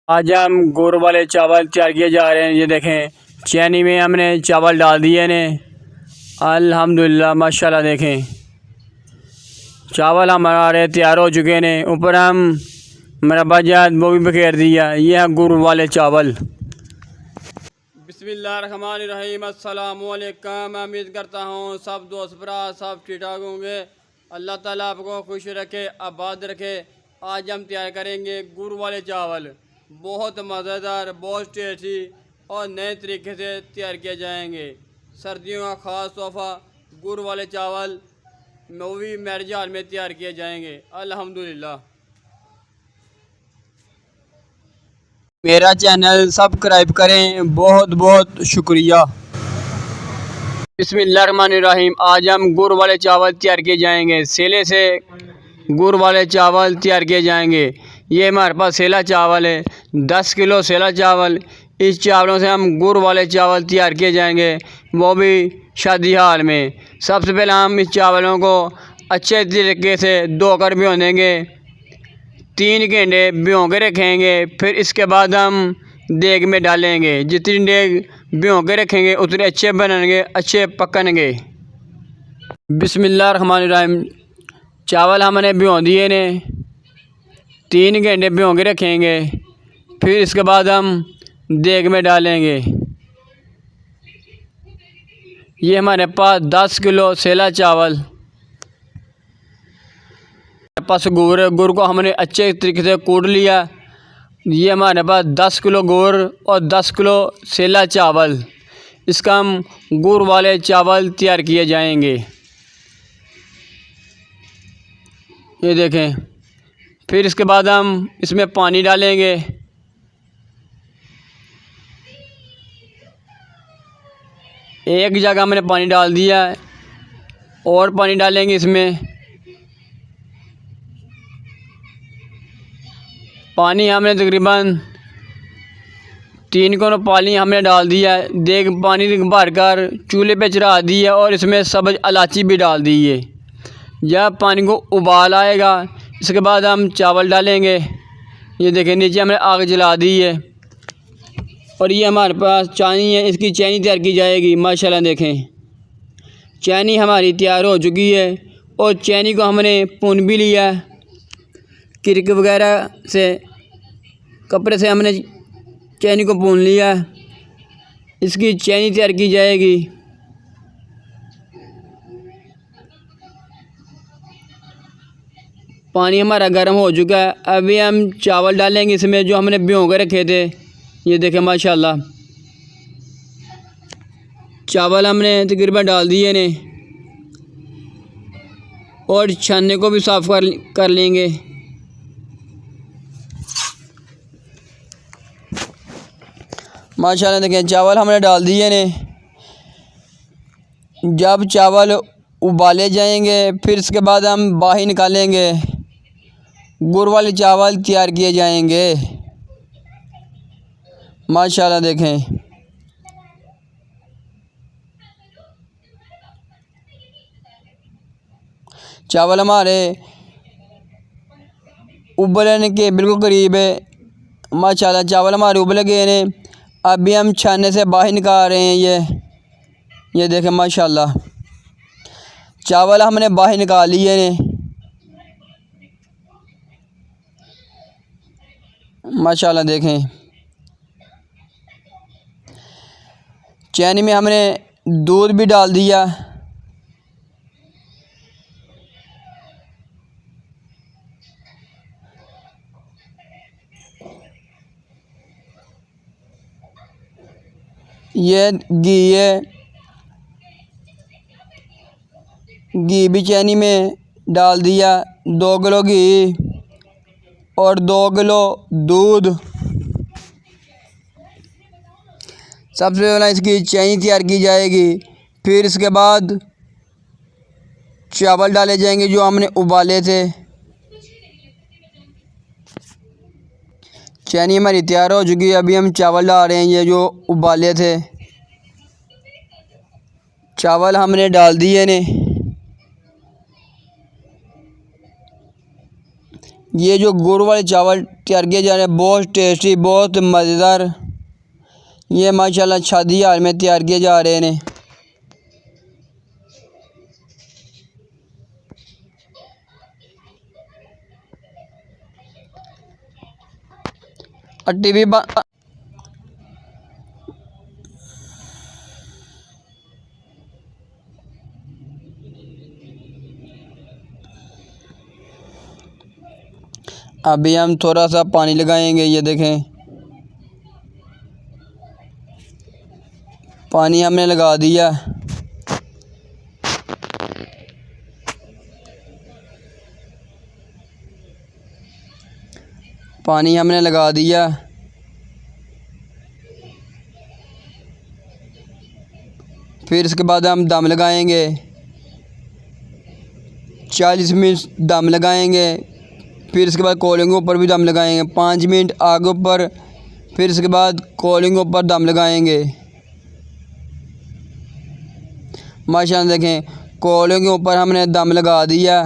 आज हम गुड़ वाले चावल तैयार किए जा रहे हैं। ये देखें, चैनी में हमने चावल डाल दिए ने। अल्हम्दुलिल्लाह माशाल्लाह। देखें, चावल हमारे तैयार हो चुके हैं। ऊपर हम मुरब्बा जात वो भी बखेर दिया। ये है गुड़ वाले चावल। बिस्मिल्लाहिर्रहमानिर्रहीम। अस्सलामुअलैकुम। मैं उम्मीद करता हूँ सब दोस्त भरा सब ठीक ठाक होंगे। अल्लाह ताला आपको खुश रखे, आबाद रखे। आज हम तैयार करेंगे गुड़ वाले चावल। बहुत मज़ेदार, बहुत टेस्टी और नए तरीके से तैयार किए जाएंगे। सर्दियों का ख़ास तोहफ़ा गुड़ वाले चावल वो भी मैरिज हाल में तैयार किए जाएंगे। अल्हम्दुलिल्लाह। मेरा चैनल सब्सक्राइब करें, बहुत बहुत शुक्रिया। बिस्मिल्लाहिर्रहमानिर्रहीम। आज हम गुड़ वाले चावल तैयार किए जाएंगे। सेले से गुड़ वाले चावल तैयार किए जाएंगे। ये हमारे पास सेला चावल है, 10 किलो सेला चावल। इस चावलों से हम गुड़ वाले चावल तैयार किए जाएंगे, वो भी शादी हाल में। सबसे पहले हम इस चावलों को अच्छे तरीके से धोकर भिगो देंगे। 3 घंटे भिगो के रखेंगे। फिर इसके बाद हम देग में डालेंगे। जितनी देग भिगो के रखेंगे उतने अच्छे बनेंगे, अच्छे पकनेंगे। बिस्मिल्लाहिर्रहमानिर्रहीम। चावल हमने भिगो दिए ने, 3 घंटे भिगो के रखेंगे। फिर इसके बाद हम देग में डालेंगे। ये हमारे पास 10 किलो सेला चावल। हमारे पास गुड़ को हमने अच्छे तरीके से कूट लिया। ये हमारे पास 10 किलो गुड़ और 10 किलो सेला चावल। इसका हम गुड़ वाले चावल तैयार किए जाएंगे। ये देखें। फिर इसके बाद हम इसमें पानी डालेंगे। एक जगह हमने पानी डाल दिया है और पानी डालेंगे इसमें। पानी हमने तकरीबन 3 कोन पानी हमने डाल दिया है। देख पानी भर कर चूल्हे पे चढ़ा दिया और इसमें सब्ज़ इलायची भी डाल दी है। जब पानी को उबाल आएगा इसके बाद हम चावल डालेंगे। ये देखें, नीचे हमने आग जला दी है और ये हमारे पास चानी है, इसकी चैनी तैयार की जाएगी। माशाल्लाह देखें, चैनी हमारी तैयार हो चुकी है और चैनी को हमने भून भी लिया। किरक वगैरह से कपड़े से हमने चैनी को भून लिया। इसकी चैनी तैयार की जाएगी। पानी हमारा गर्म हो चुका है। अभी हम चावल डालेंगे इसमें जो हमने भिगो के रखे थे। ये देखें माशाल्लाह, चावल हमने तकरीबन डाल दिए ने और छानने को भी साफ़ कर लेंगे। माशाल्लाह देखें, चावल हमने डाल दिए ने। जब चावल उबाले जाएंगे फिर इसके बाद हम बाहर निकालेंगे। गुड़ वाले चावल तैयार किए जाएंगे। माशाल्लाह देखें, चावल हमारे उबलने के बिल्कुल करीब है। माशाल्लाह चावल हमारे उबल गए ने। अभी हम छानने से बाहर निकाल रहे हैं। ये देखें माशाल्लाह, चावल हमने बाहर निकाल लिए ने। माशाल्लाह देखें, चैनी में हमने दूध भी डाल दिया। ये घी है, घी भी चैनी में डाल दिया। 2 किलो घी और 2 किलो दूध। सबसे पहले इसकी चैनी तैयार की जाएगी। फिर इसके बाद चावल डाले जाएंगे जो हमने उबाले थे। चैनी हमारी तैयार हो चुकी है। अभी हम चावल डाल रहे हैं, ये जो उबाले थे। चावल हमने डाल दिए ने। ये जो गुड़ वाले चावल तैयार किए जा रहे हैं बहुत टेस्टी, बहुत मज़ेदार। ये माशाल्लाह शादी हाल में तैयार किए जा रहे हैं। टीवी अभी हम थोड़ा सा पानी लगाएंगे। ये देखें पानी हमने लगा दिया। पानी हमने लगा दिया। फिर इसके बाद हम दम लगाएंगे। 40 मिनट दम लगाएंगे। फिर इसके बाद कोलिंग के ऊपर भी दम लगाएंगे 5 मिनट आगे ऊपर। फिर इसके बाद कोलिंग के ऊपर दम लगाएंगे। माशाल्लाह देखें कोलिंग के ऊपर हमने दम लगा दिया।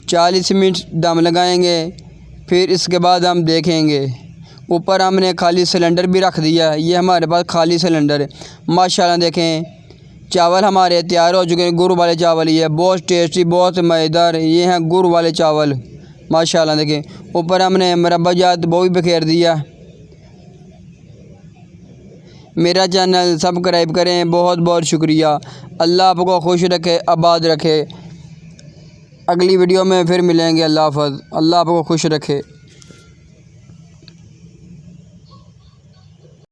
40 मिनट दम लगाएंगे। फिर इसके बाद हम देखेंगे ऊपर हमने खाली सिलेंडर भी रख दिया। ये हमारे पास खाली सिलेंडर है। माशाल्लाह देखें चावल हमारे तैयार हो चुके हैं। गुड़ वाले चावल ये बहुत टेस्टी, बहुत मज़ेदार। ये हैं गुड़ वाले चावल। माशाल्लाह देखें ऊपर हमने मुरब्बा जात वो भी बिखेर दिया। मेरा चैनल सब्सक्राइब करें। बहुत बहुत शुक्रिया। अल्लाह आपको खुश रखे, आबाद रखे। अगली वीडियो में फिर मिलेंगे। अल्लाह हाफ़िज़। अल्लाह आपको खुश रखे।